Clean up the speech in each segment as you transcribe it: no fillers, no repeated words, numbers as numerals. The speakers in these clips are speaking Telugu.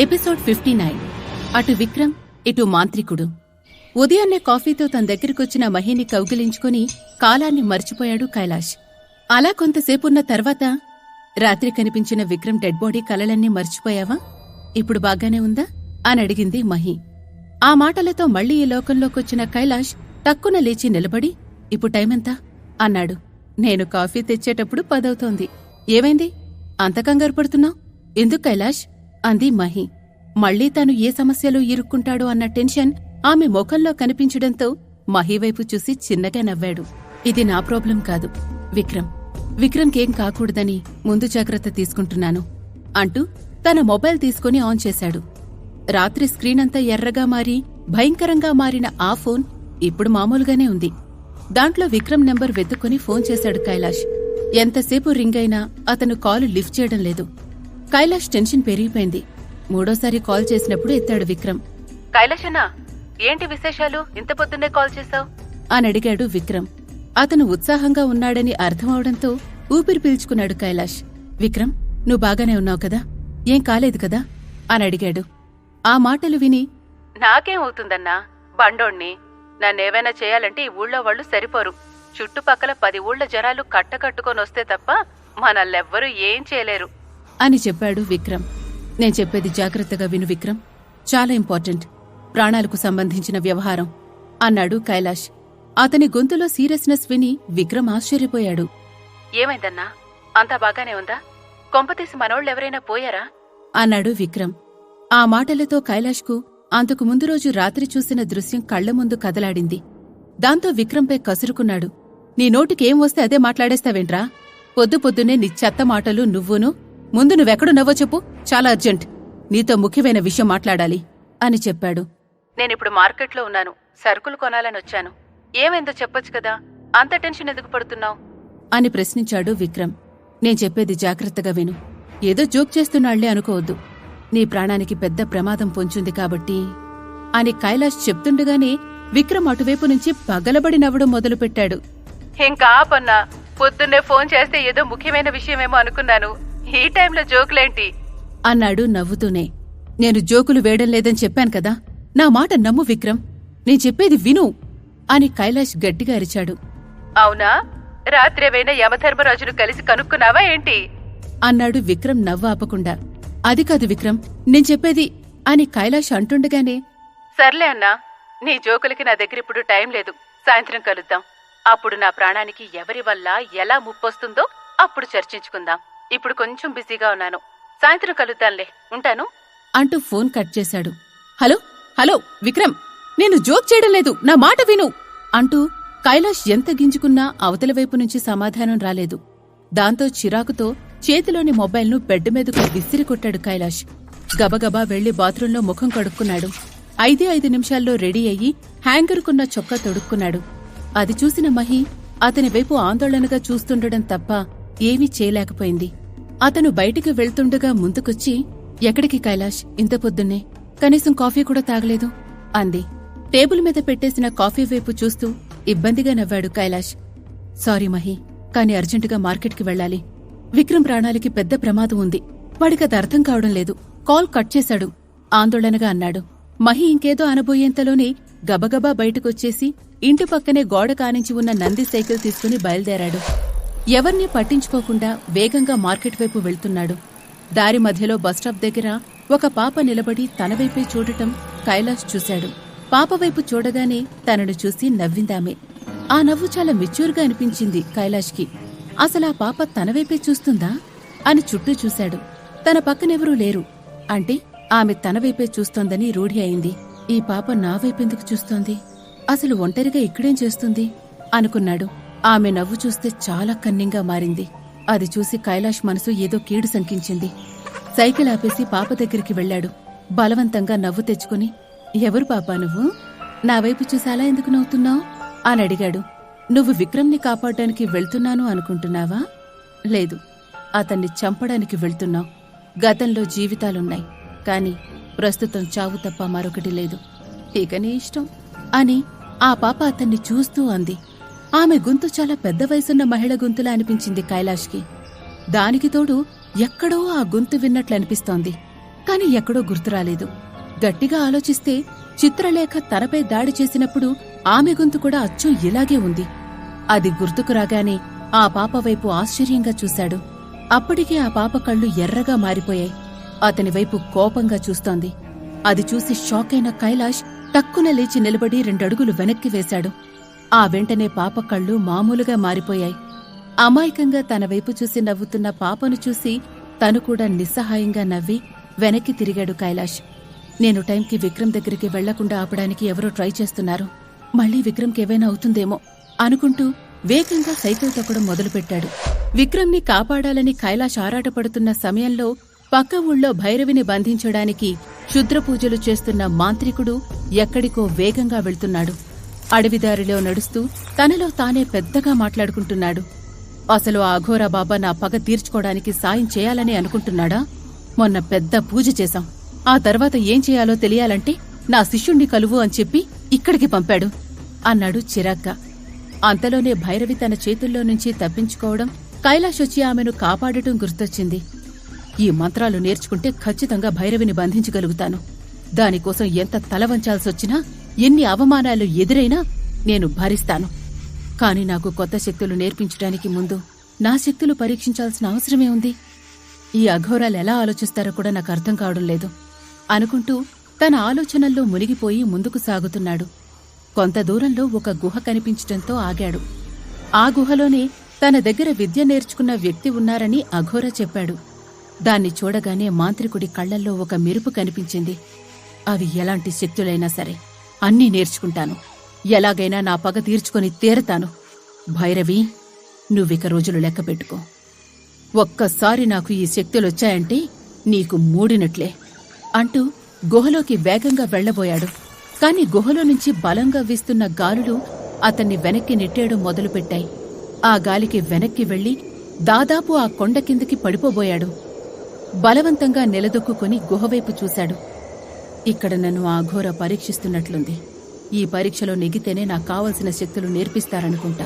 ఎపిసోడ్ 59. అటు విక్రమ్ ఇటు మాంత్రికుడు. ఉదయాన్నే కాఫీతో తన దగ్గరికొచ్చిన మహిని కౌగిలించుకుని కాలాన్ని మర్చిపోయాడు కైలాష్. అలా కొంతసేపున్న తర్వాత రాత్రి కనిపించిన విక్రమ్ డెడ్ బాడీ కలలన్నీ మర్చిపోయావా? ఇప్పుడు బాగానే ఉందా అని అడిగింది మహి. ఆ మాటలతో మళ్లీ ఈ లోకంలోకొచ్చిన కైలాష్ టక్కున లేచి నిలబడి ఇప్పుడు టైమెంతా అన్నాడు. నేను కాఫీ తెచ్చేటప్పుడు 10 అవుతోంది. ఏమైంది అంత కంగారు పడుతున్నావు? ఎందుకు కైలాష్ అంది మహి. మళ్లీ తాను ఏ సమస్యలో ఇరుక్కుంటాడో అన్న టెన్షన్ ఆమె ముఖంలో కనిపించడంతో మహివైపు చూసి చిన్నగా నవ్వాడు. ఇది నా ప్రాబ్లం కాదు విక్రమ్కేం కాకూడదని ముందు జాగ్రత్త తీసుకుంటున్నాను అంటూ తన మొబైల్ తీసుకుని ఆన్ చేశాడు. రాత్రి స్క్రీనంతా ఎర్రగా మారి భయంకరంగా మారిన ఆ ఫోన్ ఇప్పుడు మామూలుగానే ఉంది. దాంట్లో విక్రమ్ నెంబర్ వెతుక్కుని ఫోన్ చేశాడు కైలాష్. ఎంతసేపు రింగ్ అయినా అతను కాలు లిఫ్ట్ చేయడం లేదు. కైలాష్ టెన్షన్ పెరిగిపోయింది. మూడోసారి కాల్ చేసినప్పుడు ఎత్తాడు విక్రమ్. కైలాష్ అన్నా, ఏంటి విశేషాలు? ఇంత పొద్దున్నే కాల్ చేశావు అని అడిగాడు విక్రమ్. అతను ఉత్సాహంగా ఉన్నాడని అర్థమవడంతో ఊపిరి పీల్చుకున్నాడు కైలాష్. విక్రమ్, నువ్వు బాగానే ఉన్నావు కదా? ఏం కాలేదు కదా అని అడిగాడు. ఆ మాటలు విని నాకేమవుతుందన్నా, బండోణ్ణి. నన్నేవైనా చేయాలంటే ఈ ఊళ్ళో వాళ్లు సరిపోరు. చుట్టుపక్కల 10 ఊళ్ల జనాలు కట్టకట్టుకొనొస్తే తప్ప మనల్లెవ్వరూ ఏం చేయలేరు అని చెప్పాడు విక్రమ్. నేను చెప్పేది జాగ్రత్తగా విను విక్రమ్, చాలా ఇంపార్టెంట్, ప్రాణాలకు సంబంధించిన వ్యవహారం అన్నాడు కైలాష్. అతని గొంతులో సీరియస్నెస్ విని విక్రమ్ ఆశ్చర్యపోయాడు. ఏమైందన్నా, అంతా బాగానే ఉందా? కొంపతీసి మనోళ్ళెవరైనా పోయారా అన్నాడు విక్రమ్. ఆ మాటలతో కైలాష్కు అంతకు ముందు రోజు రాత్రి చూసిన దృశ్యం కళ్ల ముందు కదలాడింది. దాంతో విక్రంపై కసురుకున్నాడు. నీ నోటికేం వస్తే అదే మాట్లాడేస్తావేంట్రా? పొద్దుపొద్దునే నీ చెత్త మాటలు నువ్వును. ముందు నువ్వెక్కడున్నావో చెప్పు, చాలా అర్జెంట్, నీతో ముఖ్యమైన విషయం మాట్లాడాలి అని చెప్పాడు. నేనిప్పుడు మార్కెట్లో ఉన్నాను, సరుకులు కొనాలనొచ్చాను. ఏమైందో చెప్పొచ్చు కదా, అంత టెన్షన్ ఎందుకు పడుతున్నావు అని ప్రశ్నించాడు విక్రమ్. నేను చెప్పేది జాగ్రత్తగా విను. ఏదో జోక్ చేస్తున్నాళ్లే అనుకోవద్దు. నీ ప్రాణానికి పెద్ద ప్రమాదం పొంచుంది కాబట్టి అని కైలాష్ చెప్తుండగానే విక్రమ్ అటువైపు నుంచి పగలబడి నవ్వడం మొదలుపెట్టాడు. ఇంకా ఆపన్నా, పొద్దున్నే ఫోన్ చేస్తే ఏదో ముఖ్యమైన విషయమేమో అనుకున్నాను. ఈ టైంలో జోకులేంటి అన్నాడు నవ్వుతూనే. నేను జోకులు వేయడం లేదని చెప్పాను కదా, నా మాట నమ్ము విక్రమ్, నేను చెప్పేది విను అని కైలాష్ గట్టిగా అరిచాడు. అవునా, రాత్రేవైనా యమధర్మరాజును కలిసి కనుక్కున్నావా ఏంటి అన్నాడు విక్రమ్ నవ్వు ఆపకుండా. అది కాదు విక్రమ్, నేను చెప్పేది అని కైలాష్ అంటుండగానే సర్లే అన్నా, నీ జోకులకి నా దగ్గరిప్పుడు టైం లేదు. సాయంత్రం కలుద్దాం. అప్పుడు నా ప్రాణానికి ఎవరి వల్ల ఎలా ముప్పొస్తుందో అప్పుడు చర్చించుకుందాం. ఇప్పుడు కొంచెం బిజీగా ఉన్నాను. సాయంత్రం కలుద్దాంలే, ఉంటాను అంటూ ఫోన్ కట్ చేశాడు. హలో హలో విక్రమ్, నేను జోక్ చేయడం లేదు, నా మాట విను అంటూ కైలాష్ ఎంత గింజుకున్నా అవతల వైపు నుంచి సమాధానం రాలేదు. దాంతో చిరాకుతో చేతిలోని మొబైల్ను బెడ్ మీదకు విసిరి కొట్టాడు కైలాష్. గబగబా వెళ్లి బాత్రూంలో ముఖం కడుక్కున్నాడు. 5 నిమిషాల్లో రెడీ అయ్యి హ్యాంగర్కున్న చొక్కా తొడుక్కున్నాడు. అది చూసిన మహి అతని వైపు ఆందోళనగా చూస్తుండడం తప్ప ఏమీ చేయలేకపోయింది. అతను బయటికి వెళ్తుండగా ముందుకొచ్చి, ఎక్కడికి కైలాష్ ఇంత పొద్దున్నే? కనీసం కాఫీ కూడా తాగలేదు అంది. టేబుల్ మీద పెట్టేసిన కాఫీ వైపు చూస్తూ ఇబ్బందిగా నవ్వాడు కైలాష్. సారీ మహి, కాని అర్జెంటుగా మార్కెట్కి వెళ్లాలి. విక్రమ్ ప్రాణాలకి పెద్ద ప్రమాదం ఉంది. వాడికది అర్థం కావడం లేదు. కాల్ కట్ చేశాడు ఆందోళనగా అన్నాడు. మహి ఇంకేదో అనబోయేంతలోనే గబగబా బయటకొచ్చేసి ఇంటి పక్కనే గోడ కానించి ఉన్న నంది సైకిల్ తీసుకుని బయలుదేరాడు. ఎవర్నీ పట్టించుకోకుండా వేగంగా మార్కెట్ వైపు వెళ్తున్నాడు. దారి మధ్యలో బస్టాప్ దగ్గర ఒక పాప నిలబడి తనవైపే చూడటం కైలాష్ చూశాడు. పాప వైపు చూడగానే తనను చూసి నవ్విందామె. ఆ నవ్వు చాలా మెచ్యూర్గా అనిపించింది కైలాష్కి. అసలా పాప తనవైపే చూస్తుందా అని చుట్టూ చూశాడు. తన పక్కనెవరూ లేరు. అంటే ఆమె తనవైపే చూస్తోందని రూఢి అయింది. ఈ పాప నా వైపెందుకు చూస్తోంది? అసలు ఒంటరిగా ఇక్కడేం చేస్తుంది అనుకున్నాడు. ఆమె నవ్వు చూస్తే చాలా కన్నింగా మారింది. అది చూసి కైలాష్ మనసు ఏదో కీడు శంకించింది. సైకిల్ ఆపేసి పాప దగ్గరికి వెళ్లాడు. బలవంతంగా నవ్వు తెచ్చుకుని, ఎవరు పాపా నువ్వు? నా వైపు చూసి అలా ఎందుకు నవ్వుతున్నావు అని అడిగాడు. నువ్వు విక్రమ్ని కాపాడడానికి వెళ్తున్నాను అనుకుంటున్నావా? లేదు, అతన్ని చంపడానికి వెళ్తున్నావు. గతంలో జీవితాలున్నాయి, కాని ప్రస్తుతం చావు తప్ప మరొకటి లేదు. ఇక నీ ఇష్టం అని ఆ పాప అతన్ని చూస్తూ అంది. ఆమె గొంతు చాలా పెద్ద వయసున్న మహిళ గొంతులా అనిపించింది కైలాష్కి. దానికి తోడు ఎక్కడో ఆ గొంతు విన్నట్లనిపిస్తోంది. కాని ఎక్కడో గుర్తురాలేదు. గట్టిగా ఆలోచిస్తే చిత్రలేఖ తనపై దాడి చేసినప్పుడు ఆమె గొంతు కూడా అచ్చం ఇలాగే ఉంది. అది గుర్తుకు రాగానే ఆ పాప వైపు ఆశ్చర్యంగా చూశాడు. అప్పటికే ఆ పాప కళ్ళు ఎర్రగా మారిపోయాయి. అతని వైపు కోపంగా చూస్తోంది. అది చూసి షాకైన కైలాష్ టక్కున లేచి నిలబడి 2 అడుగులు వెనక్కి వేశాడు. ఆ వెంటనే పాప కళ్ళు మామూలుగా మారిపోయాయి. అమాయకంగా తన వైపు చూసి నవ్వుతున్న పాపను చూసి తను కూడా నిస్సహాయంగా నవ్వి వెనక్కి తిరిగాడు కైలాష్. నేను టైంకి విక్రమ్ దగ్గరికి వెళ్లకుండా ఆపడానికి ఎవరో ట్రై చేస్తున్నారు. మళ్లీ విక్రమ్కేవైనా అవుతుందేమో అనుకుంటూ వేగంగా సైకిల్ తొక్కడం మొదలుపెట్టాడు. విక్రమ్ని కాపాడాలని కైలాష్ ఆరాటపడుతున్న సమయంలో పక్క ఊళ్ళో భైరవిని బంధించడానికి క్షుద్రపూజలు చేస్తున్న మాంత్రికుడు ఎక్కడికో వేగంగా వెళ్తున్నాడు. అడవిదారిలో నడుస్తూ తనలో తానే పెద్దగా మాట్లాడుకుంటున్నాడు. అసలు ఆ అఘోరా బాబా నా పగ తీర్చుకోవడానికి సాయం చేయాలని అనుకుంటున్నాడా? మొన్న పెద్ద పూజ చేశాం. ఆ తర్వాత ఏం చేయాలో తెలియాలంటే నా శిష్యుణ్ణి కలువు అని చెప్పి ఇక్కడికి పంపాడు అన్నాడు చిరాగ్గా. అంతలోనే భైరవి తన చేతుల్లో నుంచి తప్పించుకోవడం, కైలాష్ వచ్చి ఆమెను కాపాడటం గుర్తొచ్చింది. ఈ మంత్రాలు నేర్చుకుంటే ఖచ్చితంగా భైరవిని బంధించగలుగుతాను. దానికోసం ఎంత తలవంచాల్సొచ్చినా, ఎన్ని అవమానాలు ఎదురైనా నేను భరిస్తాను. కాని నాకు కొత్త శక్తులు నేర్పించడానికి ముందు నా శక్తులు పరీక్షించాల్సిన అవసరమే ఉంది. ఈ అఘోరాలు ఎలా ఆలోచిస్తారో కూడా నాకు అర్థం కావడం లేదు అనుకుంటూ తన ఆలోచనల్లో మునిగిపోయి ముందుకు సాగుతున్నాడు. కొంత దూరంలో ఒక గుహ కనిపించటంతో ఆగాడు. ఆ గుహలోనే తన దగ్గర విద్య నేర్చుకున్న వ్యక్తి ఉన్నారని అఘోరా చెప్పాడు. దాన్ని చూడగానే మాంత్రికుడి కళ్లల్లో ఒక మెరుపు కనిపించింది. అవి ఎలాంటి శక్తులైనా సరే అన్నీ నేర్చుకుంటాను. ఎలాగైనా నా పగ తీర్చుకొని తీరతాను. భైరవి, నువ్విక రోజులు లెక్క పెట్టుకో. ఒక్కసారి నాకు ఈ శక్తులొచ్చాయంటే నీకు మూడినట్లే అంటూ గుహలోకి వేగంగా వెళ్లబోయాడు. కాని గుహలో నుంచి బలంగా వీస్తున్న గాలులు అతన్ని వెనక్కి నెట్టేయడం మొదలుపెట్టాయి. ఆ గాలికి వెనక్కి వెళ్లి దాదాపు ఆ కొండ కిందికి పడిపోబోయాడు. బలవంతంగా నిలదొక్కుని గుహవైపు చూశాడు. ఇక్కడ నన్ను ఆ అఘోర పరీక్షిస్తున్నట్లుంది. ఈ పరీక్షలో నెగితేనే నాకు కావలసిన శక్తులు నేర్పిస్తారనుకుంటా.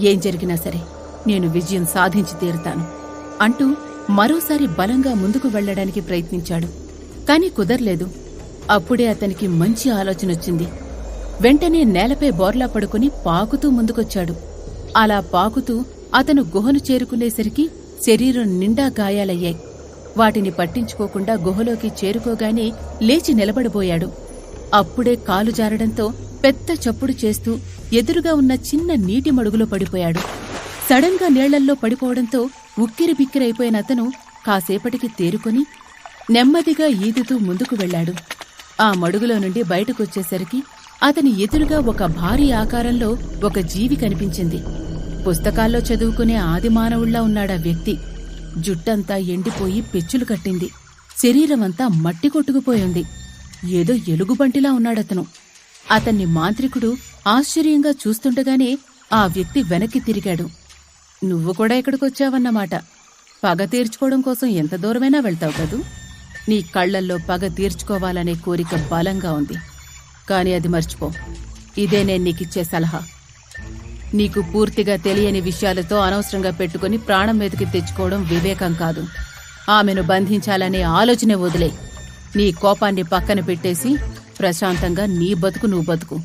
ఏం జరిగినా సరే నేను విజయం సాధించి తీరుతాను అంటూ మరోసారి బలంగా ముందుకు వెళ్లడానికి ప్రయత్నించాడు. కాని కుదర్లేదు. అప్పుడే అతనికి మంచి ఆలోచనొచ్చింది. వెంటనే నేలపై బోర్లా పడుకుని పాకుతూ ముందుకొచ్చాడు. అలా పాకుతూ అతను గుహను చేరుకునేసరికి శరీరం నిండా గాయాలయ్యాయి. వాటిని పట్టించుకోకుండా గుహలోకి చేరుకోగానే లేచి నిలబడబోయాడు. అప్పుడే కాలు జారడంతో పెద్ద చప్పుడు చేస్తూ ఎదురుగా ఉన్న చిన్న నీటి మడుగులో పడిపోయాడు. సడన్ గా నీళ్లల్లో పడిపోవడంతో ఉక్కిరిబిక్కిరైపోయిన అతను కాసేపటికి తేరుకొని నెమ్మదిగా ఈదుతూ ముందుకు వెళ్లాడు. ఆ మడుగులో నుండి బయటకొచ్చేసరికి అతని ఎదురుగా ఒక భారీ ఆకారంలో ఒక జీవి కనిపించింది. పుస్తకాల్లో చదువుకునే ఆదిమానవుళ్లా ఉన్నాడా వ్యక్తి. జుట్టంతా ఎండిపోయి పెచ్చులు కట్టింది. శరీరమంతా మట్టి కొట్టుకుపోయింది. ఏదో ఎలుగుబంటిలా ఉన్నాడతను. అతన్ని మాంత్రికుడు ఆశ్చర్యంగా చూస్తుండగానే ఆ వ్యక్తి వెనక్కి తిరిగాడు. నువ్వు కూడా ఇక్కడికొచ్చావన్నమాట. పగ తీర్చుకోవడం కోసం ఎంత దూరమైనా వెళ్తావు కదూ. నీ కళ్లల్లో పగ తీర్చుకోవాలనే కోరిక బలంగా ఉంది. కాని అది మర్చిపో. ఇదే నేను నీకిచ్చే సలహా. నీకు పూర్తిగా తెలియని విషయాలతో అనవసరంగా పెట్టుకుని ప్రాణం మీదకి తెచ్చుకోవడం వివేకం కాదు. ఆమెను బంధించాలనే ఆలోచనే వదిలే. నీ కోపాన్ని పక్కన పెట్టేసి ప్రశాంతంగా నీ బతుకు నువ్వు బతుకు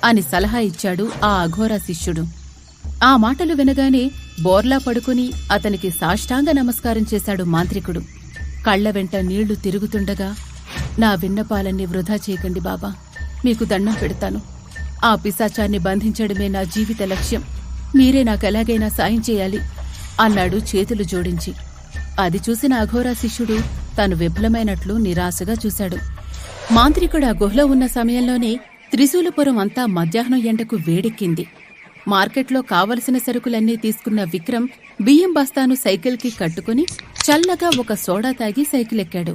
అని సలహా ఇచ్చాడు ఆ అఘోరా శిష్యుడు. ఆ మాటలు వినగానే బోర్లా పడుకుని అతనికి సాష్టాంగ నమస్కారం చేశాడు మాంత్రికుడు. కళ్ల వెంట నీళ్లు తిరుగుతుండగా, నా విన్నపాలన్నీ వృధా చేయకండి బాబా, మీకు దండం పెడతాను. ఆ పిశాచాన్ని బంధించడమే నా జీవిత లక్ష్యం. మీరే నాకెలాగైనా సాయం చేయాలి అన్నాడు చేతులు జోడించి. అది చూసిన అఘోరా శిష్యుడు తాను విఫలమైనట్లు నిరాశగా చూశాడు. మాంత్రికుడు ఆ గుహలో ఉన్న సమయంలోనే త్రిశూలపురం అంతా మధ్యాహ్నం ఎండకు వేడెక్కింది. మార్కెట్లో కావలసిన సరుకులన్నీ తీసుకున్న విక్రమ్ బియ్యం బస్తాను సైకిల్కి కట్టుకుని చల్లగా ఒక సోడా తాగి సైకిలెక్కాడు.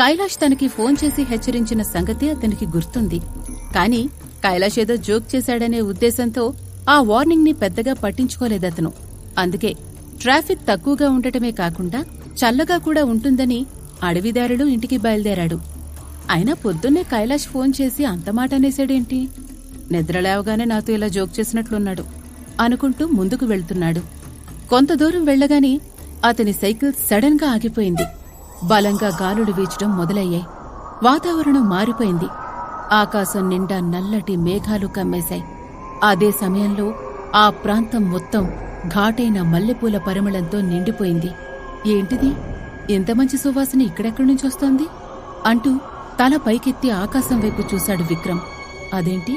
కైలాష్ తనకి ఫోన్ చేసి హెచ్చరించిన సంగతి అతనికి గుర్తుంది. కాని కైలాష్ ఏదో జోక్ చేశాడనే ఉద్దేశంతో ఆ వార్నింగ్ ని పెద్దగా పట్టించుకోలేదతను. అందుకే ట్రాఫిక్ తక్కువగా ఉండటమే కాకుండా చల్లగా కూడా ఉంటుందని అడవిదారులు ఇంటికి బయలుదేరాడు. అయినా పొద్దున్నే కైలాష్ ఫోన్ చేసి అంత మాట అనేసాడేంటి? నిద్రలేవగానే నాతో ఇలా జోక్ చేసినట్లున్నాడు అనుకుంటూ ముందుకు వెళ్తున్నాడు. కొంత దూరం వెళ్లగానే అతని సైకిల్ సడన్ గా ఆగిపోయింది. బలంగా గాలులు వీచడం మొదలయ్యాయి. వాతావరణం మారిపోయింది. ఆకాశం నిండా నల్లటి మేఘాలు కమ్మేశాయి. అదే సమయంలో ఆ ప్రాంతం మొత్తం ఘాటైన మల్లెపూల పరిమళంతో నిండిపోయింది. ఏంటిది, ఎంత మంచి సువాసన ఇక్కడెక్కడి నుంచొస్తోంది అంటూ తల పైకెత్తి ఆకాశం వైపు చూశాడు విక్రమ్. అదేంటి,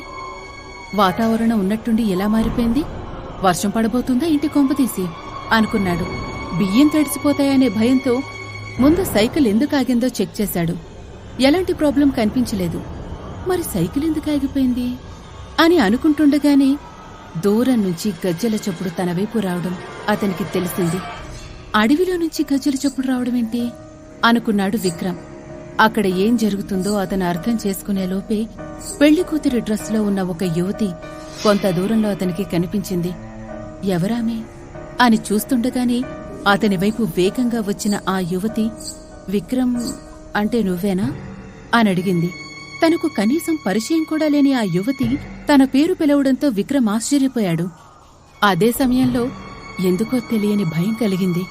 వాతావరణం ఉన్నట్టుండి ఎలా మారిపోయింది? వర్షం పడబోతుందా ఇంటి కొంపతీసి అనుకున్నాడు. బియ్యం తడిసిపోతాయనే భయంతో ముందు సైకిల్ ఎందుకు ఆగిందో చెక్ చేశాడు. ఎలాంటి ప్రాబ్లం కనిపించలేదు. మరి సైకిల్ ఎందుకు ఆగిపోయింది అని అనుకుంటుండగానే దూరం నుంచి గజ్జెల చప్పుడు తన వైపు రావడం అతనికి తెలిసింది. అడవిలో నుంచి గజ్జెల చప్పుడు రావడమేంటి అనుకున్నాడు విక్రమ్. అక్కడ ఏం జరుగుతుందో అతను అర్థం చేసుకునేలోపే పెళ్లికూతురి డ్రెస్లో ఉన్న ఒక యువతి కొంత దూరంలో అతనికి కనిపించింది. ఎవరామే అని చూస్తుండగానే అతని వైపు వేగంగా వచ్చిన ఆ యువతి, విక్రమ్ అంటే నువ్వేనా అని అడిగింది. తనకు కనీసం పరిచయం కూడా లేని ఆ యువతి తన పేరు పిలవడంతో విక్రమ్ ఆశ్చర్యపోయాడు. అదే సమయంలో ఎందుకో తెలియని భయం కలిగింది.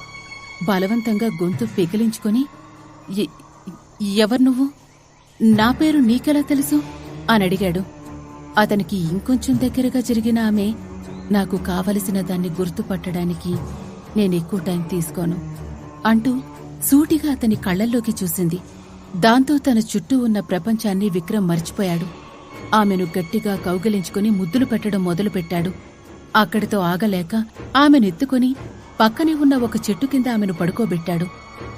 బలవంతంగా గొంతు పెకిలించుకొని, ఎవరు నువ్వు? నా పేరు నీకెలా తెలుసు అని అడిగాడు. అతనికి ఇంకొంచెం దగ్గరగా జరిగిన ఆమె, నాకు కావలసిన దాన్ని గుర్తుపట్టడానికి నేనెక్కువ టైం తీసుకోను అంటూ సూటిగా అతని కళ్లల్లోకి చూసింది. దాంతో తన చుట్టూ ఉన్న ప్రపంచాన్ని విక్రమ్ మర్చిపోయాడు. ఆమెను గట్టిగా కౌగిలించుకుని ముద్దులు పెట్టడం మొదలుపెట్టాడు. అక్కడితో ఆగలేక ఆమెనెత్తుకుని పక్కనే ఉన్న ఒక చెట్టు కింద ఆమెను పడుకోబెట్టాడు.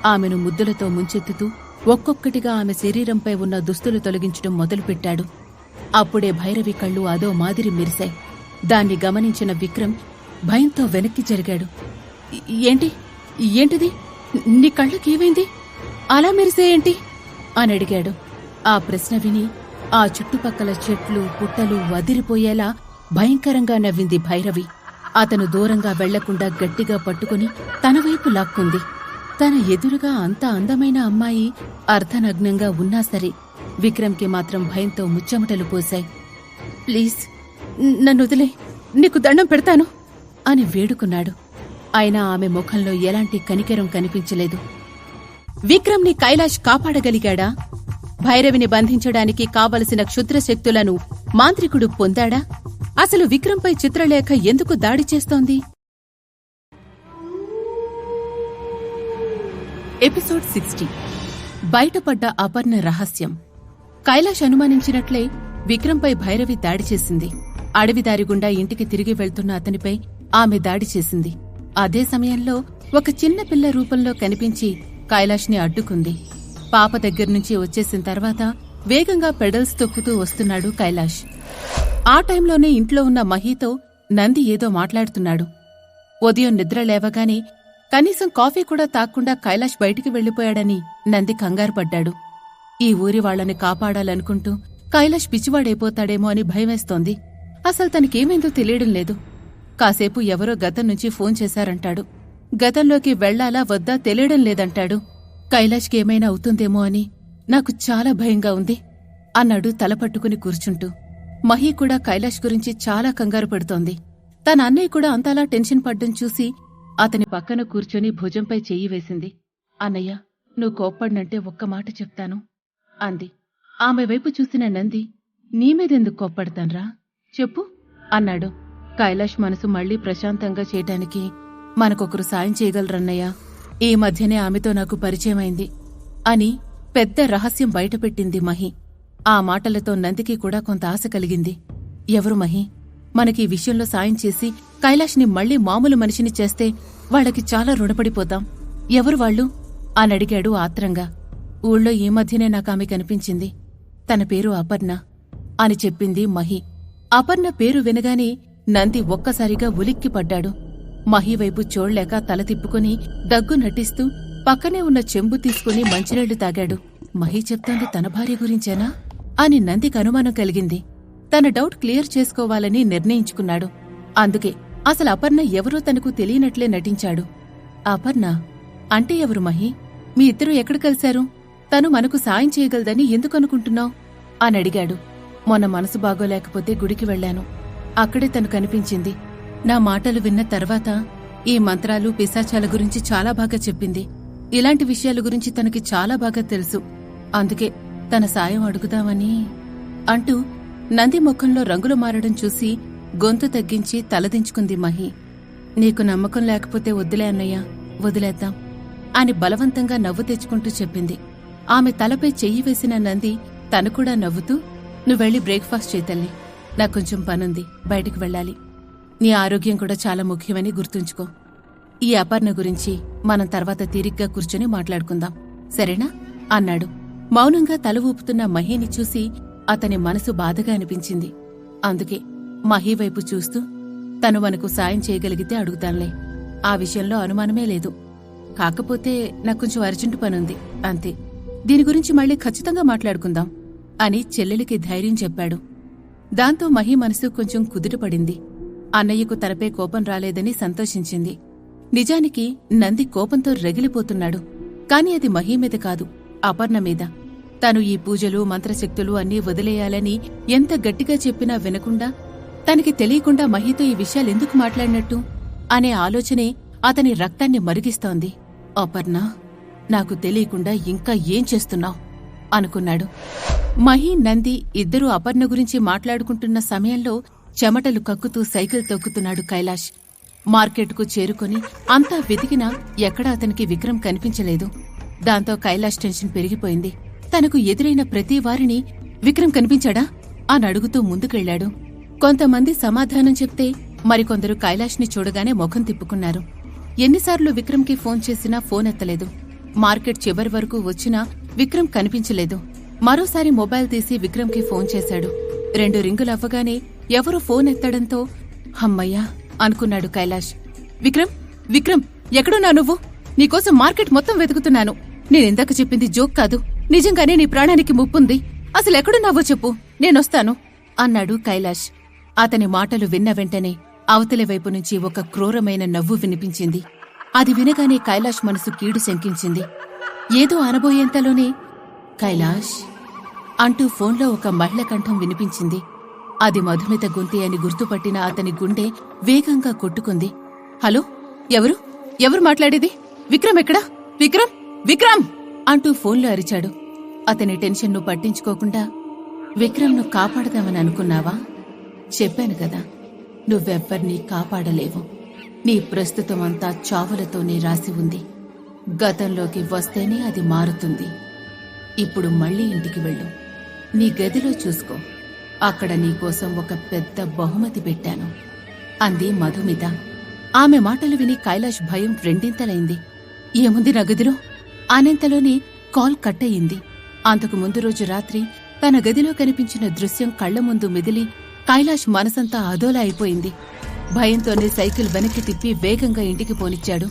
ఆమెను ముద్దులతో ముంచెత్తుతూ ఒక్కొక్కటిగా ఆమె శరీరంపై ఉన్న దుస్తులు తొలగించడం మొదలుపెట్టాడు. అప్పుడే భైరవి కళ్ళు అదో మాదిరి మెరిశాయి. దాన్ని గమనించిన విక్రమ్ భయంతో వెనక్కి జరిగాడు. ఏంటిది? నీ కళ్ళకేమైంది? అలా మెరిసేయేంటి అని అడిగాడు. ఆ ప్రశ్న విని ఆ చుట్టుపక్కల చెట్లు పుట్టలు వదిలిపోయేలా భయంకరంగా నవ్వింది భైరవి. అతను దూరంగా వెళ్లకుండా గట్టిగా పట్టుకుని తన వైపు లాక్కుంది. తన ఎదురుగా అంత అందమైన అమ్మాయి అర్ధనగ్నంగా ఉన్నా సరే విక్రమ్కి మాత్రం భయంతో ముచ్చెమటలు పోశాయి. ప్లీజ్ నన్నొదిలే, నీకు దండం పెడతాను అని వేడుకున్నాడు. అయినా ఆమె ముఖంలో ఎలాంటి కనికరం కనిపించలేదు. విక్రమ్ని కైలాష్ కాపాడగలిగాడా? భైరవిని బంధించడానికి కావలసిన క్షుద్రశక్తులను మాంత్రికుడు పొందాడా? అసలు విక్రమ్పై చిత్రలేఖ ఎందుకు దాడి చేస్తోంది? ఎపిసోడ్ 60 బయటపడ్డ అపర్ణ రహస్యం. కైలాష్ అనుమానించినట్లే విక్రమ్పై భైరవి దాడి చేసింది. అడవిదారి గుండా ఇంటికి తిరిగి వెళ్తున్న అతనిపై ఆమె దాడి చేసింది. అదే సమయంలో ఒక చిన్న పిల్ల రూపంలో కనిపించి కైలాష్ని అడ్డుకుంది. పాప దగ్గర్నుంచి వచ్చేసిన తర్వాత వేగంగా పెడల్స్ తొక్కుతూ వస్తున్నాడు కైలాష్. ఆ టైంలోనే ఇంట్లో ఉన్న మహీతో నంది ఏదో మాట్లాడుతున్నాడు. ఉదయం నిద్ర లేవగానే కనీసం కాఫీ కూడా తాక్కుండా కైలాష్ బయటికి వెళ్లిపోయాడని నంది కంగారుపడ్డాడు. ఈ ఊరి వాళ్లని కాపాడాలనుకుంటూ కైలాష్ పిచ్చివాడైపోతాడేమో అని భయమేస్తోంది. అసలు తనకేమైందో తెలియడం లేదు. కాసేపు ఎవరో గతం నుంచి ఫోన్ చేశారంటాడు. గతంలోకి వెళ్లాలా వద్దా తెలియడం లేదంటాడు. కైలాష్కి ఏమైనా అవుతుందేమో అని నాకు చాలా భయంగా ఉంది అన్నాడు తలపట్టుకుని కూర్చుంటూ. మహీ కూడా కైలాష్ గురించి చాలా కంగారు పడుతోంది. తన అన్నయ్య కూడా అంతలా టెన్షన్ పడ్డం చూసి అతని పక్కన కూర్చొని భుజంపై చెయ్యి వేసింది. అన్నయ్య, నువ్వు కోప్పడినంటే ఒక్క మాట చెప్తాను అంది. ఆమె వైపు చూసిన నంది, నీమీదెందుకు కోప్పడతాన్రా, చెప్పు అన్నాడు. కైలాష్ మనసు మళ్లీ ప్రశాంతంగా చేయటానికి మనకొకరు సాయం చేయగలరన్నయ్య. ఈ మధ్యనే ఆమెతో నాకు పరిచయమైంది అని పెద్ద రహస్యం బయటపెట్టింది మహి. ఆ మాటలతో నందికి కూడా కొంత ఆశ కలిగింది. ఎవరు మహి? మనకి ఈ విషయంలో సాయం చేసి కైలాష్ని మళ్లీ మామూలు మనిషిని చేస్తే వాళ్లకి చాలా రుణపడిపోతాం. ఎవరు వాళ్ళు అని అడిగాడు ఆత్రంగా. ఊళ్ళో ఈ మధ్యనే నాకామె కనిపించింది. తన పేరు అపర్ణ అని చెప్పింది మహి. అపర్ణ పేరు వినగానే నంది ఒక్కసారిగా ఉలిక్కిపడ్డాడు. మహి వైపు చూడలేక తల తిప్పుకుని దగ్గు నటిస్తూ పక్కనే ఉన్న చెంబు తీసుకుని మంచినీళ్లు తాగాడు. మహి చెప్తోంది తన భార్య గురించేనా అని నందికి అనుమానం కలిగింది. తన డౌట్ క్లియర్ చేసుకోవాలని నిర్ణయించుకున్నాడు. అందుకే అసలు అపర్ణ ఎవరో తనకు తెలియనట్లే నటించాడు. అపర్ణ అంటే ఎవరు మహి? మీ ఇద్దరూ ఎక్కడ కలిశారు? తను మనకు సాయం చేయగలదని ఎందుకనుకుంటున్నావు అని అడిగాడు. మొన్న మనసు బాగోలేకపోతే గుడికి వెళ్లాను. అక్కడే తను కనిపించింది. నా మాటలు విన్న తర్వాత ఈ మంత్రాలు పిశాచాల గురించి చాలా బాగా చెప్పింది. ఇలాంటి విషయాల గురించి తనకి చాలా బాగా తెలుసు. అందుకే తన సాయం అడుగుదామని అంటూ నంది ముఖంలో రంగులు మారడం చూసి గొంతు తగ్గించి తలదించుకుంది మహి. నీకు నమ్మకం లేకపోతే వద్దులే అన్నయ్య, వదిలేద్దాం అని బలవంతంగా నవ్వు తెచ్చుకుంటూ చెప్పింది. ఆమె తలపై చెయ్యి వేసిన నంది తను కూడా నవ్వుతూ, నువ్వెళ్ళి బ్రేక్ఫాస్ట్ చేతల్లి, నాకు కొంచెం పనుంది, బయటికి వెళ్ళాలి. నీ ఆరోగ్యం కూడా చాలా ముఖ్యమని గుర్తుంచుకో. ఈ అపర్ణ గురించి మనం తర్వాత తీరిగ్గా కూర్చొని మాట్లాడుకుందాం, సరేనా అన్నాడు. మౌనంగా తల ఊపుతున్న మహిని చూసి అతని మనసు బాధగా అనిపించింది. అందుకే మహి వైపు చూస్తూ, తను మనకు సాయం చేయగలిగితే అడుగుతానులే, ఆ విషయంలో అనుమానమే లేదు. కాకపోతే నాకు కొంచెం అర్జెంటు పనుంది అంతే, దీని గురించి మళ్ళీ ఖచ్చితంగా మాట్లాడుకుందాం అని చెల్లెలికి ధైర్యం చెప్పాడు. దాంతో మహి మనసు కొంచెం కుదుటపడింది. అన్నయ్యకు తనపై కోపం రాలేదని సంతోషించింది. నిజానికి నంది కోపంతో రగిలిపోతున్నాడు. కాని అది మహి మీద కాదు, అపర్ణ మీద. తను ఈ పూజలు మంత్రశక్తులు అన్నీ వదిలేయాలని ఎంత గట్టిగా చెప్పినా వినకుండా, తనకి తెలియకుండా మహితో ఈ విషయాలెందుకు మాట్లాడినట్టు అనే ఆలోచనే అతని రక్తాన్ని మరిగిస్తోంది. అపర్ణ, నాకు తెలియకుండా ఇంకా ఏం చేస్తున్నావ్ అనుకున్నాడు. మహి, నంది ఇద్దరూ అపర్ణ గురించి మాట్లాడుకుంటున్న సమయంలో చెమటలు కక్కుతూ సైకిల్ తొక్కుతున్నాడు కైలాష్. మార్కెట్కు చేరుకొని అంతా వెతికినా ఎక్కడా అతనికి విక్రమ్ కనిపించలేదు. దాంతో కైలాష్ టెన్షన్ పెరిగిపోయింది. తనకు ఎదురైన ప్రతి వారిని విక్రమ్ కనిపించాడా అని అడుగుతూ ముందుకెళ్లాడు. కొంతమంది సమాధానం చెప్తే మరికొందరు కైలాష్ని చూడగానే ముఖం తిప్పుకున్నారు. ఎన్నిసార్లు విక్రమ్కి ఫోన్ చేసినా ఫోన్ ఎత్తలేదు. మార్కెట్ చివరి వరకు వచ్చినా విక్రమ్ కనిపించలేదు. మరోసారి మొబైల్ తీసి విక్రమ్కి ఫోన్ చేశాడు. 2 రింగులవ్వగానే ఎవరో ఫోన్ ఎత్తడంతో హమ్మయ్యా అనుకున్నాడు కైలాష్. విక్రమ్, విక్రమ్, ఎక్కడున్నా నువ్వు? నీకోసం మార్కెట్ మొత్తం వెతుకుతున్నాను. నేనిందాక చెప్పింది జోక్ కాదు, నిజంగానే నీ ప్రాణానికి ముప్పుంది. అసలెక్కడున్నావో చెప్పు, నేనొస్తాను అన్నాడు కైలాష్. అతని మాటలు విన్న వెంటనే అవతలి వైపు నుంచి ఒక క్రూరమైన నవ్వు వినిపించింది. అది వినగానే కైలాష్ మనసు కీడు శంకించింది. ఏదో అనబోయేంతలోనే కైలాష్ అంటూ ఫోన్లో ఒక మహిళ కంఠం వినిపించింది. అది మధుమిత గొంతి అని గుర్తుపట్టిన అతని గుండె వేగంగా కొట్టుకుంది. హలో, ఎవరు ఎవరు మాట్లాడేది? విక్రమ్ ఎక్కడా? విక్రమ్, విక్రమ్ అంటూ ఫోన్లో అరిచాడు. అతని టెన్షన్ను పట్టించుకోకుండా, విక్రమ్ను కాపాడదామని అనుకున్నావా? చెప్పాను కదా, నువ్వెవ్వర్నీ కాపాడలేవు. నీ ప్రస్తుతమంతా చావులతోనే రాసి ఉంది. గతంలోకి వస్తేనే అది మారుతుంది. ఇప్పుడు మళ్ళీ ఇంటికి వెళ్ళు, నీ గదిలో చూసుకో, అక్కడ నీకోసం ఒక పెద్ద బహుమతి పెట్టాను అంది మధుమిత. ఆమె మాటలు విని కైలాష్ భయం రెండింతలైంది. ఏముంది నా గదిలో? ఆనంతలోనే కాల్ కట్టయింది. అంతకు ముందు రోజు రాత్రి తన గదిలో కనిపించిన దృశ్యం కళ్ల ముందు మెదిలి కైలాష్ మనసంతా అదోలా అయిపోయింది. భయంతోనే సైకిల్ వెనక్కి తిప్పి వేగంగా ఇంటికి పోనిచ్చాడు.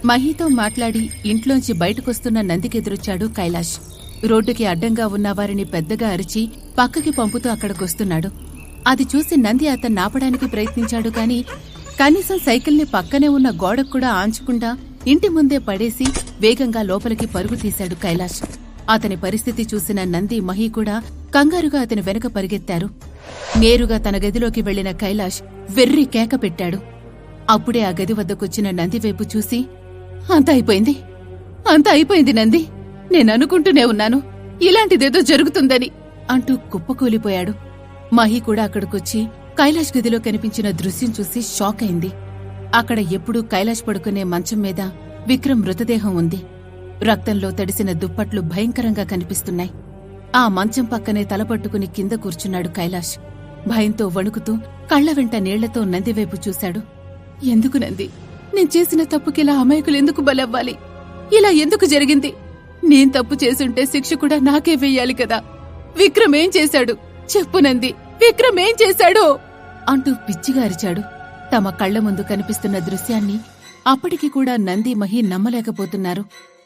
మహితో మాట్లాడి ఇంట్లోంచి బయటకొస్తున్న నందికెదురొచ్చాడు కైలాష్. రోడ్డుకి అడ్డంగా ఉన్న వారిని పెద్దగా అరిచి పక్కకి పంపుతూ అక్కడికొస్తున్నాడు. అది చూసి నంది అతన్ని ఆపడానికి ప్రయత్నించాడు కాని కనీసం సైకిల్ని పక్కనే ఉన్న గోడకు కూడా ఆంచకుండా ఇంటి ముందే పడేసి వేగంగా లోపలికి పరుగు తీశాడు కైలాష్. అతని పరిస్థితి చూసిన నంది, మహి కూడా కంగారుగా అతని వెనక పరిగెత్తారు. నేరుగా తన గదిలోకి వెళ్లిన కైలాష్ వెర్రి కేక పెట్టాడు. అప్పుడే ఆ గది వద్దకొచ్చిన నంది వైపు చూసి, అంతా అయిపోయింది నంది, నేననుకుంటూనే ఉన్నాను ఇలాంటిదేదో జరుగుతుందని అంటూ కుప్పకూలిపోయాడు. మహి కూడా అక్కడికొచ్చి కైలాష్ గదిలో కనిపించిన దృశ్యం చూసి షాక్ అయింది. అక్కడ ఎప్పుడూ కైలాష్ పడుకునే మంచం మీద విక్రమ్ మృతదేహం ఉంది. రక్తంలో తడిసిన దుప్పట్లు భయంకరంగా కనిపిస్తున్నాయి. ఆ మంచం పక్కనే తలపట్టుకుని కింద కూర్చున్నాడు కైలాష్. భయంతో వణుకుతూ కళ్ల వెంట నీళ్లతో నందివైపు చూశాడు. ఎందుకు నంది, నేను చేసిన తప్పుకిలా అమాయకులెందుకు బలవ్వాలి? ఇలా ఎందుకు జరిగింది? నేను తప్పు చేసుంటే శిక్ష కూడా నాకే వెయ్యాలి కదా. విక్రమ్ ఏం చేశాడు చెప్పు నంది, విక్రమ్ ఏం చేశాడు అంటూ పిచ్చిగా అరిచాడు. తమ కళ్ల ముందు కనిపిస్తున్న దృశ్యాన్ని అప్పటికి కూడా నంది, మహి నమ్మలేకపోతున్నారు.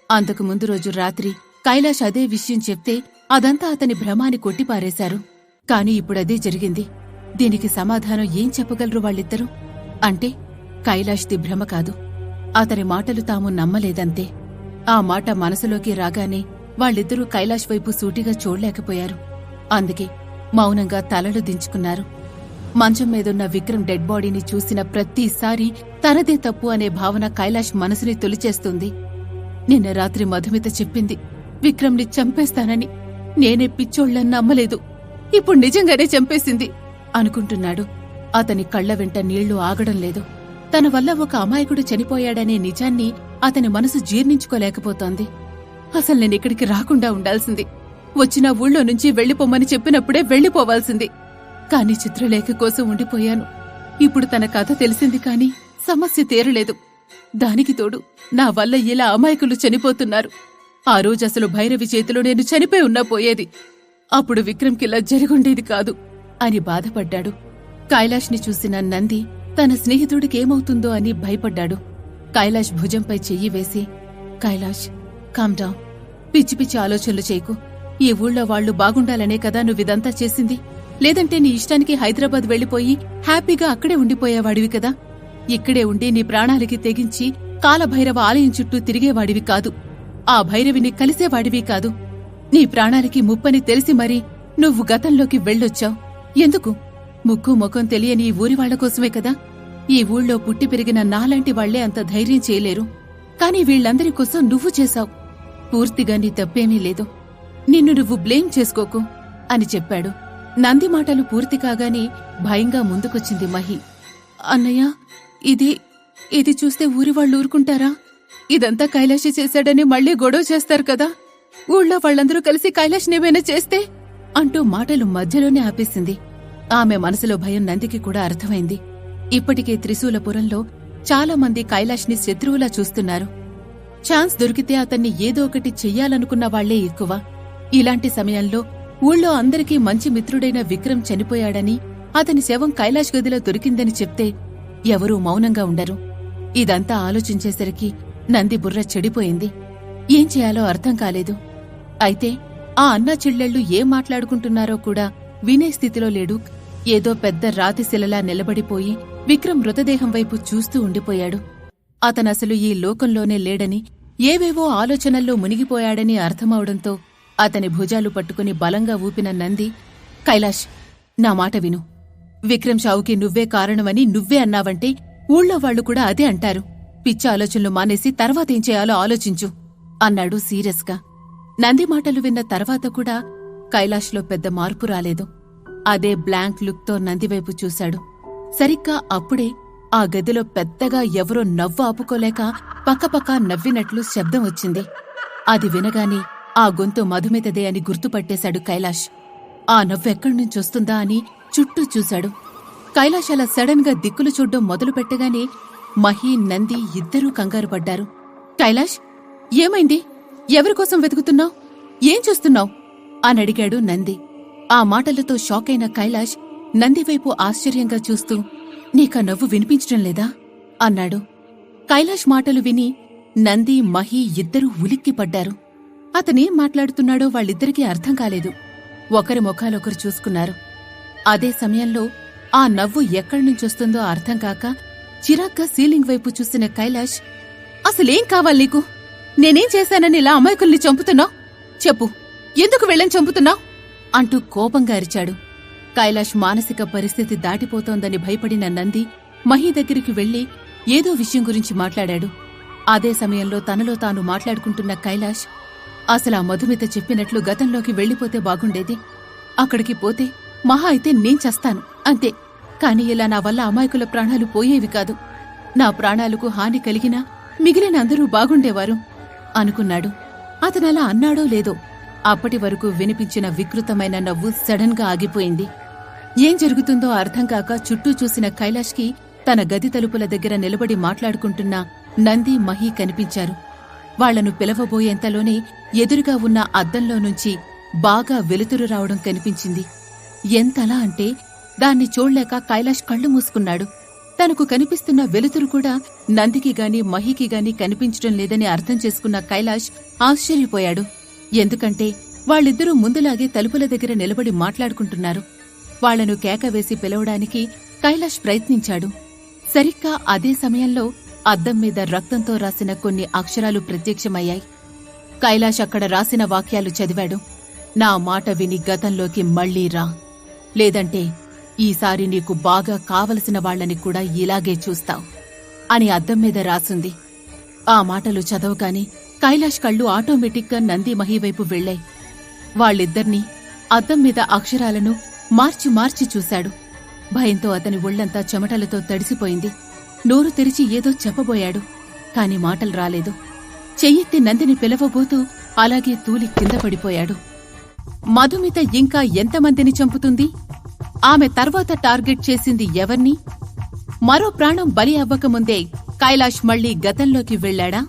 అంతకు ముందు రోజు రాత్రి కైలాష్ అదే విషయం చెప్తే అదంతా అతని భ్రమాన్ని కొట్టిపారేశారు. కాని ఇప్పుడదే జరిగింది. దీనికి సమాధానం ఏం చెప్పగలరు వాళ్ళిద్దరూ? అంటే కైలాష్ది భ్రమ కాదు, అతని మాటలు తాము నమ్మలేదంతే. ఆ మాట మనసులోకి రాగానే వాళ్ళిద్దరూ కైలాష్ వైపు సూటిగా చూడలేకపోయారు. అందుకే మౌనంగా తలలు దించుకున్నారు. మంచం మీదున్న విక్రమ్ డెడ్ బాడీని చూసిన ప్రతిసారి తనదే తప్పు అనే భావన కైలాష్ మనసుని తొలిచేస్తుంది. నిన్న రాత్రి మధుమిత చెప్పింది విక్రమ్ని చంపేస్తానని. నేనే పిచ్చోళ్లని నమ్మలేదు. ఇప్పుడు నిజంగానే చంపేసింది అనుకుంటున్నాడు. అతని కళ్ల వెంట నీళ్లు ఆగడం లేదు. తన వల్ల ఒక అమాయకుడు చనిపోయాడనే నిజాన్ని అతని మనసు జీర్ణించుకోలేకపోతోంది. అసలు నేనిక్కడికి రాకుండా ఉండాల్సింది. వచ్చిన ఊళ్ళో నుంచి వెళ్లిపోమని చెప్పినప్పుడే వెళ్లిపోవాల్సింది. కాని చిత్రలేఖ కోసం ఉండిపోయాను. ఇప్పుడు తన కథ తెలిసింది కాని సమస్య తీరలేదు. దానికి తోడు నా వల్ల ఇలా అమాయకులు చనిపోతున్నారు. ఆ రోజు అసలు భైరవి చేతిలో నేను చనిపోయి ఉన్నా పోయేది. అప్పుడు విక్రమ్కిలా జరుగుండేది కాదు అని బాధపడ్డాడు. కైలాష్ని చూసిన నంది తన స్నేహితుడికేమవుతుందో అని భయపడ్డాడు. కైలాష్ భుజంపై చెయ్యి వేసి, కైలాష్ కామ్ డౌన్. పిచ్చి పిచ్చి ఆలోచనలు చేయకు. ఈ ఊళ్ళో వాళ్లు బాగుండాలనే కదా నువ్విదంతా చేసింది. లేదంటే నీ ఇష్టానికి హైదరాబాద్ వెళ్లిపోయి హ్యాపీగా అక్కడే ఉండిపోయేవాడివి కదా. ఇక్కడే ఉండి నీ ప్రాణాలకి తెగించి కాలభైరవ ఆలయం చుట్టూ తిరిగేవాడివి కాదు. ఆ భైరవిని కలిసేవాడివి కాదు. నీ ప్రాణాలకి ముప్పని తెలిసి మరీ నువ్వు గతంలోకి వెళ్ళొచ్చావు. ఎందుకు? ముక్కు ముఖం తెలియని ఈ ఊరివాళ్ల కోసమే కదా. ఈ ఊళ్ళో పుట్టి పెరిగిన నాలాంటి వాళ్లే అంత ధైర్యం చేయలేరు. కాని వీళ్లందరి కోసం నువ్వు చేశావు. పూర్తిగా నీ తప్పేమీ లేదు. నిన్ను నువ్వు బ్లేమ్ చేసుకోకు అని చెప్పాడు. నంది మాటలు పూర్తి కాగానే భయంగా ముందుకొచ్చింది మహి. అన్నయ్య, ఇది చూస్తే ఊరివాళ్లు ఊరుకుంటారా? ఇదంతా కైలాషి చేశాడని మళ్లీ గొడవ చేస్తారు కదా. ఊళ్ళో వాళ్లందరూ కలిసి కైలాష్నేమైనా చేస్తే అంటూ మాటలు మధ్యలోనే ఆపేసింది. ఆమె మనసులో భయం నందికి కూడా అర్థమైంది. ఇప్పటికే త్రిశూలపురంలో చాలా మంది కైలాష్ని శత్రువులా చూస్తున్నారు. ఛాన్స్ దొరికితే అతన్ని ఏదో ఒకటి చెయ్యాలనుకున్న వాళ్లే ఎక్కువ. ఇలాంటి సమయంలో ఊళ్ళో అందరికీ మంచి మిత్రుడైన విక్రమ్ చనిపోయాడని, అతని శవం కైలాష్ గదిలో దొరికిందని చెప్తే ఎవరూ మౌనంగా ఉండరు. ఇదంతా ఆలోచించేసరికి నంది బుర్ర చెడిపోయింది. ఏం చేయాలో అర్థం కాలేదు. అయితే ఆ అన్నా చెల్లెళ్ళు ఏం మాట్లాడుకుంటున్నారో కూడా వినే స్థితిలో లేడు. ఏదో పెద్ద రాతిశిలలా నిలబడిపోయి విక్రమ్ మృతదేహం వైపు చూస్తూ ఉండిపోయాడు. అతనసలు ఈ లోకంలోనే లేడని, ఏవేవో ఆలోచనల్లో మునిగిపోయాడని అర్థమవడంతో అతని భుజాలు పట్టుకుని బలంగా ఊపిన నంది, కైలాష్, నా మాట విను. విక్రమ్ చావుకి నువ్వే కారణమని నువ్వే అన్నావంటే ఊళ్ళో వాళ్లు కూడా అదే అంటారు. పిచ్చి ఆలోచనలు మానేసి తర్వాతేం చేయాలో ఆలోచించు అన్నాడు సీరియస్గా. నంది మాటలు విన్న తర్వాత కూడా కైలాష్లో పెద్ద మార్పు రాలేదు. అదే బ్లాంక్ లుక్తో నందివైపు చూశాడు. సరిగ్గా అప్పుడే ఆ గదిలో పెద్దగా ఎవరో నవ్వు ఆపుకోలేక పక్కపక్క నవ్వినట్లు శబ్దం వచ్చింది. అది వినగానే ఆ గొంతు మధుమితదే అని గుర్తుపట్టేశాడు కైలాష్. ఆ నవ్వు ఎక్కడ్నుంచొస్తుందా అని చుట్టూ చూశాడు. కైలాష్ అలా సడన్ గా దిక్కులు చూడ్డం మొదలుపెట్టగానే మహి, నంది ఇద్దరూ కంగారు పడ్డారు. కైలాష్, ఏమైంది? ఎవరికోసం వెతుకుతున్నావు? ఏం చూస్తున్నావు అని అడిగాడు నంది. ఆ మాటలతో షాకైన కైలాష్ నందివైపు ఆశ్చర్యంగా చూస్తూ, నీకా నవ్వు వినిపించడం లేదా అన్నాడు. కైలాష్ మాటలు విని నంది, మహి ఇద్దరూ ఉలిక్కిపడ్డారు. అతనేం మాట్లాడుతున్నాడో వాళ్ళిద్దరికీ అర్థం కాలేదు. ఒకరి ముఖాలొకరు చూసుకున్నారు. అదే సమయంలో ఆ నవ్వు ఎక్కడ్నుంచొస్తుందో అర్థం కాక చిరాగ్గా సీలింగ్ వైపు చూసిన కైలాష్, అసలేం కావాలి నీకు? నేనేం చేశానని ఇలా అమాయకుల్ని చంపుతున్నావు? చెప్పు, ఎందుకు వెళ్ళని చంపుతున్నావు అంటూ కోపంగా అరిచాడు. కైలాష్ మానసిక పరిస్థితి దాటిపోతోందని భయపడిన నంది మహి దగ్గరికి వెళ్లి ఏదో విషయం గురించి మాట్లాడాడు. అదే సమయంలో తనలో తాను మాట్లాడుకుంటున్న కైలాష్, అసలా మధుమిత చెప్పినట్లు గతంలోకి వెళ్లిపోతే బాగుండేది. అక్కడికి పోతే మహా అయితే నేను చస్తాను అంతే. కాని ఇలా నా వల్ల అమాయకుల ప్రాణాలు పోయేవి కాదు. నా ప్రాణాలకు హాని కలిగినా మిగిలిన అందరూ బాగుండేవారు అనుకున్నాడు. అతనలా అన్నాడో లేదో అప్పటి వరకు వినిపించిన వికృతమైన నవ్వు సడన్ గా ఆగిపోయింది. ఏం జరుగుతుందో అర్థం కాక చుట్టూ చూసిన కైలాష్కి తన గది తలుపుల దగ్గర నిలబడి మాట్లాడుకుంటున్న నంది, మహి కనిపించారు. వాళ్లను పిలవబోయేంతలోనే ఎదురుగా ఉన్న అద్దంలో నుంచి బాగా వెలుతురు రావడం కనిపించింది. ఎంతలా అంటే దాన్ని చూడలేక కైలాష్ కళ్ళు మూసుకున్నాడు. తనకు కనిపిస్తున్న వెలుతురు కూడా నందికి గాని మహికి గాని కనిపించడం లేదని అర్థం చేసుకున్న కైలాష్ ఆశ్చర్యపోయాడు. ఎందుకంటే వాళ్ళిద్దరూ ముందులాగే తలుపుల దగ్గర నిలబడి మాట్లాడుకుంటున్నారు. వాళ్లను కేకవేసి పిలవడానికి కైలాష్ ప్రయత్నించాడు. సరిగ్గా అదే సమయంలో అద్దం మీద రక్తంతో రాసిన కొన్ని అక్షరాలు ప్రత్యక్షమయ్యాయి. కైలాష్ అక్కడ రాసిన వాక్యాలు చదివాడు. నా మాట విని గతంలోకి మళ్లీ రా, లేదంటే ఈసారి నీకు బాగా కావలసిన వాళ్లని కూడా ఇలాగే చూస్తావు అని అద్దం మీద రాసుంది. ఆ మాటలు చదవగానే కైలాష్ కళ్ళు ఆటోమేటిక్గా నంది మహి వైపు వెళ్లాయి. వాళ్ళిద్దర్నీ అద్దం మీద అక్షరాలను మార్చి మార్చి చూశాడు. భయంతో అతని ఒళ్లంతా చెమటలతో తడిసిపోయింది. నోరు తెరిచి ఏదో చెప్పబోయాడు, కాని మాటలు రాలేదు. చెయ్యెత్తి నందిని పిలవబోతూ అలాగే తూలి కింద పడిపోయాడు. మధుమిత ఇంకా ఎంతమందిని చంపుతుంది? ఆమె తర్వాత టార్గెట్ చేసింది ఎవర్ని? మరో ప్రాణం బలి అవ్వకముందే కైలాష్ మళ్లీ గతంలోకి వెళ్లాడా?